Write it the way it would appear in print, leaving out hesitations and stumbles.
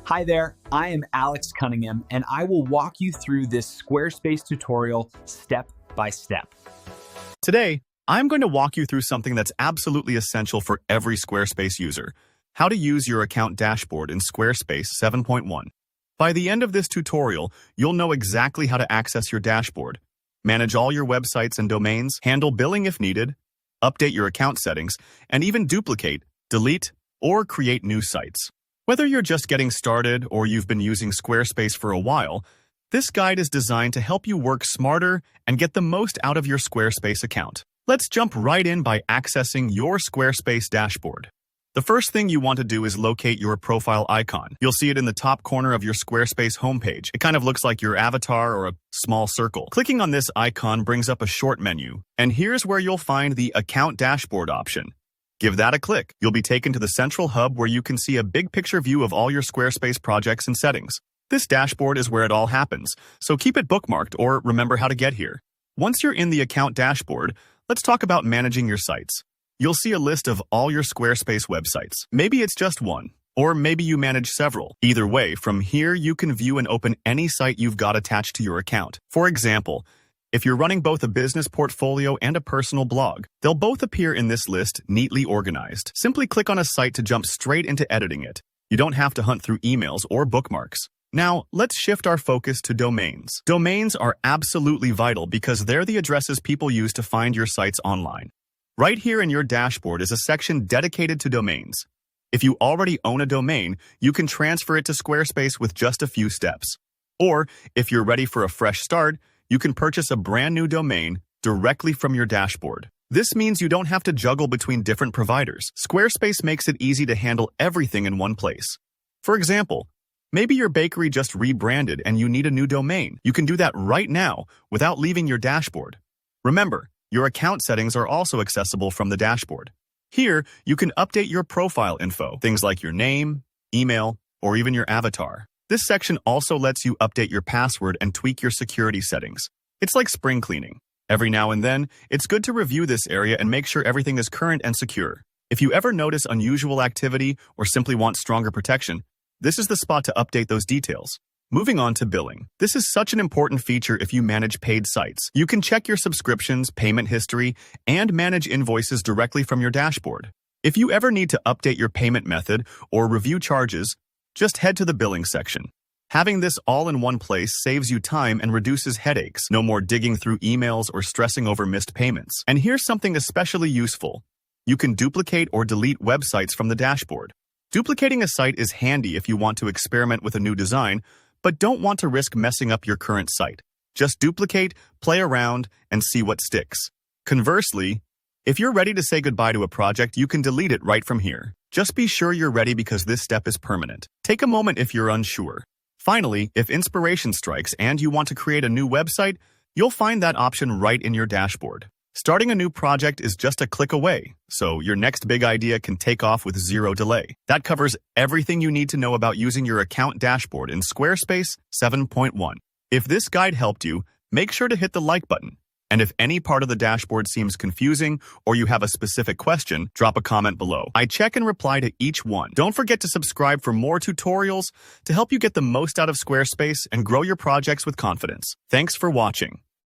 Hi there, I am Alex Cunningham, and I will walk you through this Squarespace tutorial step by step. Today, I'm going to walk you through something that's absolutely essential for every Squarespace user: how to use your account dashboard in Squarespace 7.1. By the end of this tutorial, you'll know exactly how to access your dashboard, manage all your websites and domains, handle billing if needed, update your account settings, and even duplicate, delete, or create new sites. Whether you're just getting started or you've been using Squarespace for a while, this guide is designed to help you work smarter and get the most out of your Squarespace account. Let's jump right in by accessing your Squarespace dashboard. The first thing you want to do is locate your profile icon. You'll see it in the top corner of your Squarespace homepage. It kind of looks like your avatar or a small circle. Clicking on this icon brings up a short menu, and here's where you'll find the Account Dashboard option. Give that a click. You'll be taken to the central hub where you can see a big picture view of all your Squarespace projects and settings. This dashboard is where it all happens, so keep it bookmarked or remember how to get here. Once you're in the Account Dashboard, let's talk about managing your sites. You'll see a list of all your Squarespace websites. Maybe it's just one, or maybe you manage several. Either way, from here you can view and open any site you've got attached to your account. For example, if you're running both a business portfolio and a personal blog, they'll both appear in this list neatly organized. Simply click on a site to jump straight into editing it. You don't have to hunt through emails or bookmarks. Now, let's shift our focus to domains. Domains are absolutely vital because they're the addresses people use to find your sites online. Right here in your dashboard is a section dedicated to domains. If you already own a domain, you can transfer it to Squarespace with just a few steps. Or, if you're ready for a fresh start, you can purchase a brand new domain directly from your dashboard. This means you don't have to juggle between different providers. Squarespace makes it easy to handle everything in one place. For example, maybe your bakery just rebranded and you need a new domain. You can do that right now without leaving your dashboard. Remember, your account settings are also accessible from the dashboard. Here, you can update your profile info, things like your name, email, or even your avatar. This section also lets you update your password and tweak your security settings. It's like spring cleaning. Every now and then, it's good to review this area and make sure everything is current and secure. If you ever notice unusual activity or simply want stronger protection, this is the spot to update those details. Moving on to billing. This is such an important feature if you manage paid sites. You can check your subscriptions, payment history, and manage invoices directly from your dashboard. If you ever need to update your payment method or review charges, just head to the billing section. Having this all in one place saves you time and reduces headaches. No more digging through emails or stressing over missed payments. And here's something especially useful. You can duplicate or delete websites from the dashboard. Duplicating a site is handy if you want to experiment with a new design, but don't want to risk messing up your current site. Just duplicate, play around, and see what sticks. Conversely, if you're ready to say goodbye to a project, you can delete it right from here. Just be sure you're ready because this step is permanent. Take a moment if you're unsure. Finally, if inspiration strikes and you want to create a new website, you'll find that option right in your dashboard. Starting a new project is just a click away, so your next big idea can take off with zero delay. That covers everything you need to know about using your account dashboard in Squarespace 7.1. If this guide helped you, make sure to hit the like button. And if any part of the dashboard seems confusing or you have a specific question, drop a comment below. I check and reply to each one. Don't forget to subscribe for more tutorials to help you get the most out of Squarespace and grow your projects with confidence. Thanks for watching.